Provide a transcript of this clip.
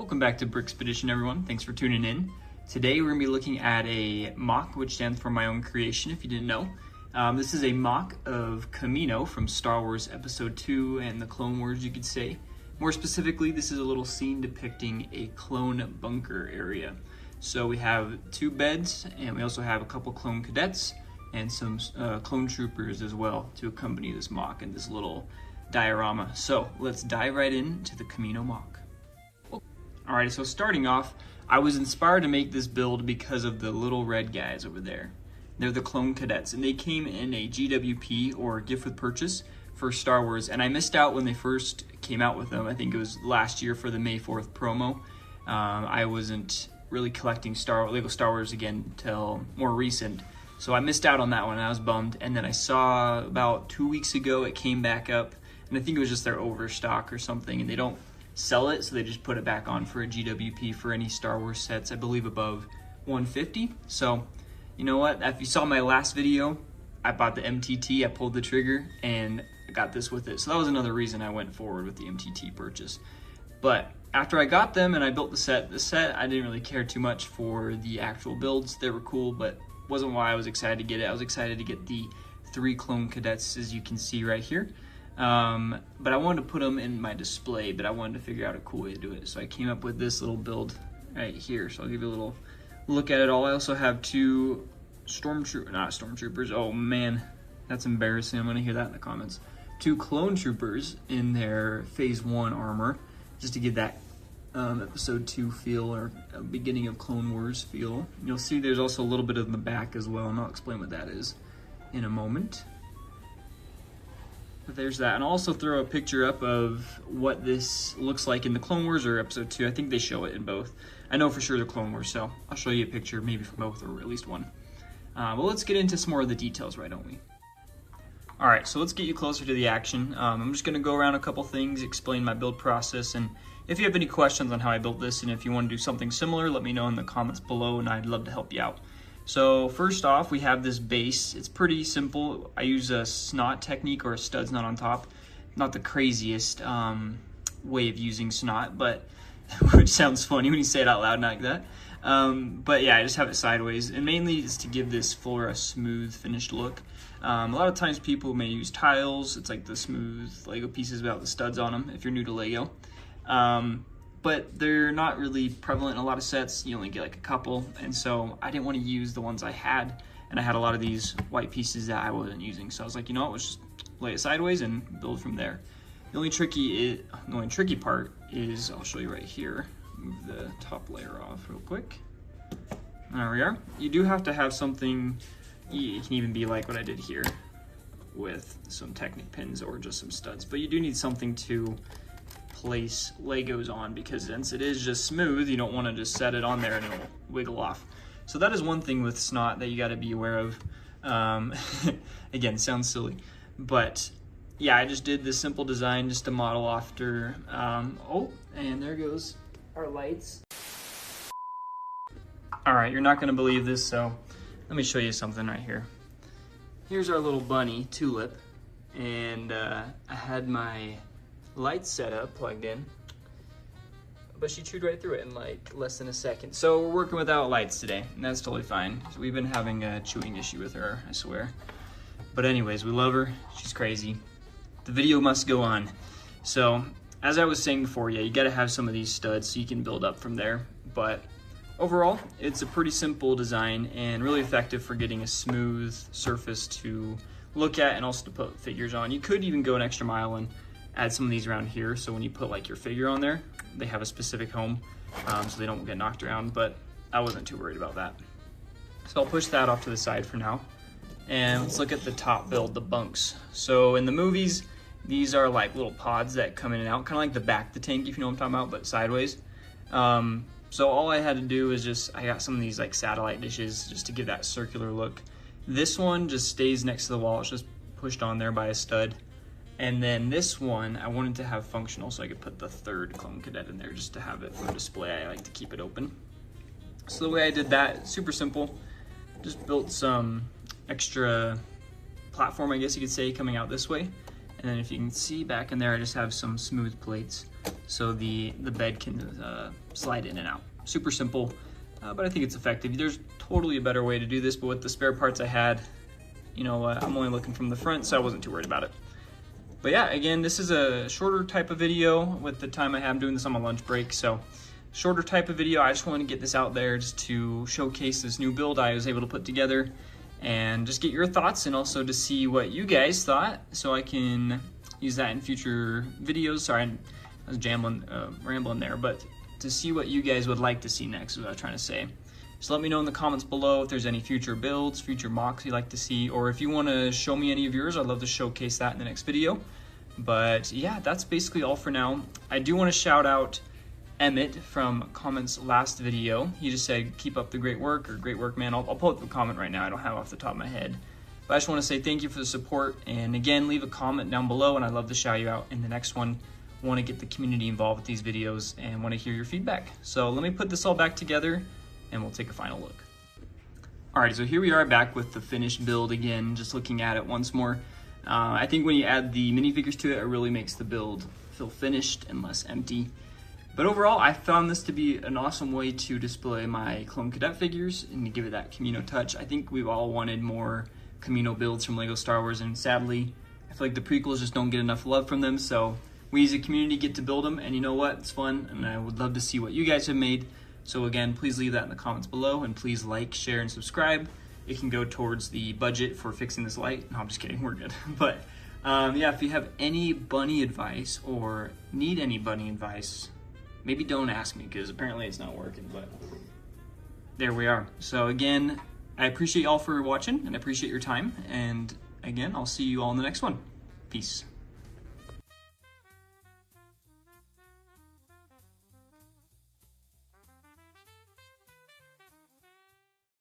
Welcome back to Brickspedition, everyone. Thanks for tuning in. Today we're going to be looking at a MOC, which stands for my own creation, if you didn't know. This is a MOC of Kamino from Star Wars Episode 2 and the Clone Wars, you could say. More specifically, this is a little scene depicting a clone bunker area. So we have 2 beds, and we also have a couple clone cadets and some clone troopers as well to accompany this MOC and this little diorama. So let's dive right into the Kamino MOC. Alright, so starting off, I was inspired to make this build because of the little red guys over there. They're the clone cadets, and they came in a GWP, or gift with purchase, for Star Wars, and I missed out when they first came out with them. I think it was last year for the May 4th promo. I wasn't really collecting Lego Star Wars again until more recent, so I missed out on that one, and I was bummed. And then I saw about 2 weeks ago it came back up, and I think it was just their overstock or something, and they don't sell it, so they just put it back on for a GWP for any Star Wars sets, I believe above 150. So, you know what, if you saw my last video, I bought the MTT, I pulled the trigger, and I got this with it. So that was another reason I went forward with the MTT purchase. But after I got them and I built the set, I didn't really care too much for the actual builds. They were cool, but wasn't why I was excited to get it. I was excited to get the 3 clone cadets, as you can see right here. But I wanted to put them in my display, but I wanted to figure out a cool way to do it. So I came up with this little build right here. So I'll give you a little look at it all. I also have 2 stormtroopers. Oh man, that's embarrassing. I'm gonna hear that in the comments. 2 clone troopers in their phase 1 armor, just to give that episode 2 feel, or beginning of Clone Wars feel. You'll see there's also a little bit in the back as well, and I'll explain what that is in a moment. But there's that, and I'll also throw a picture up of what this looks like in the Clone Wars or episode 2. I think they show it in both. I know for sure the Clone Wars, so I'll show you a picture maybe for both, or at least one. Well, let's get into some more of the details, right, don't we? Alright, so let's get you closer to the action. I'm just going to go around a couple things, explain my build process, and if you have any questions on how I built this, and if you want to do something similar, let me know in the comments below, and I'd love to help you out. So first off, we have this base. It's pretty simple. I use a snot technique, or a studs knot on top. Not the craziest way of using snot, but which sounds funny when you say it out loud, not like that. But yeah, I just have it sideways, and mainly is to give this floor a smooth finished look. A lot of times people may use tiles. It's like the smooth Lego pieces without the studs on them if you're new to Lego. But they're not really prevalent in a lot of sets. You only get like a couple, and so I didn't want to use the ones I had, and I had a lot of these white pieces that I wasn't using. So I was like, you know what, let's just lay it sideways and build from there. The only tricky part is, I'll show you right here. Move the top layer off real quick. There we are. You do have to have something. It can even be like what I did here with some Technic pins or just some studs, but you do need something to place Legos on, because since it is just smooth, you don't want to just set it on there and it'll wiggle off. So that is one thing with snot that you got to be aware of. Again, sounds silly, but yeah, I just did this simple design just to model after. Oh, and there goes our lights. All right, you're not going to believe this, so let me show you something right here. Here's our little bunny, Tulip, and I had my lights set up, plugged in, but she chewed right through it in like less than a second. So we're working without lights today, and that's totally fine. So we've been having a chewing issue with her, I swear. But anyways, we love her. She's crazy. The video must go on. So as I was saying before, yeah, you got to have some of these studs so you can build up from there. But overall, it's a pretty simple design and really effective for getting a smooth surface to look at and also to put figures on. You could even go an extra mile and add some of these around here, so when you put like your figure on there, they have a specific home, so they don't get knocked around, but I wasn't too worried about that. So I'll push that off to the side for now. And let's look at the top build, the bunks. So in the movies, these are like little pods that come in and out, kind of like the back of the tank, if you know what I'm talking about, but sideways. So all I had to do is I got some of these like satellite dishes just to give that circular look. This one just stays next to the wall. It's just pushed on there by a stud. And then this one, I wanted to have functional, so I could put the 3rd clone cadet in there just to have it for display. I like to keep it open. So the way I did that, super simple. Just built some extra platform, I guess you could say, coming out this way. And then if you can see back in there, I just have some smooth plates so the bed can slide in and out. Super simple, but I think it's effective. There's totally a better way to do this, but with the spare parts I had, you know, I'm only looking from the front, so I wasn't too worried about it. But yeah, again, this is a shorter type of video with the time I have. I'm doing this on my lunch break, so shorter type of video. I just want to get this out there just to showcase this new build I was able to put together and just get your thoughts, and also to see what you guys thought so I can use that in future videos. Sorry, I was rambling there, but to see what you guys would like to see next is what I was trying to say. So let me know in the comments below if there's any future builds, future mocks you'd like to see, or if you want to show me any of yours, I'd love to showcase that in the next video. But yeah, that's basically all for now. I do want to shout out Emmett from Comment's last video. He just said, keep up the great work, or great work, man. I'll pull up the comment right now. I don't have it off the top of my head. But I just want to say thank you for the support. And again, leave a comment down below, and I'd love to shout you out in the next one. Want to get the community involved with these videos and want to hear your feedback. So let me put this all back together and we'll take a final look. Alright, so here we are back with the finished build again, just looking at it once more. I think when you add the minifigures to it, it really makes the build feel finished and less empty. But overall, I found this to be an awesome way to display my Clone Cadet figures and to give it that Kamino touch. I think we've all wanted more Kamino builds from LEGO Star Wars, and sadly, I feel like the prequels just don't get enough love from them, so we as a community get to build them, and you know what? It's fun, and I would love to see what you guys have made. So again, please leave that in the comments below, and please like, share, and subscribe. It can go towards the budget for fixing this light. No, I'm just kidding, we're good. But yeah, if you have any bunny advice or need any bunny advice, maybe don't ask me, because apparently it's not working, but there we are. So again, I appreciate y'all for watching, and I appreciate your time. And again, I'll see you all in the next one. Peace.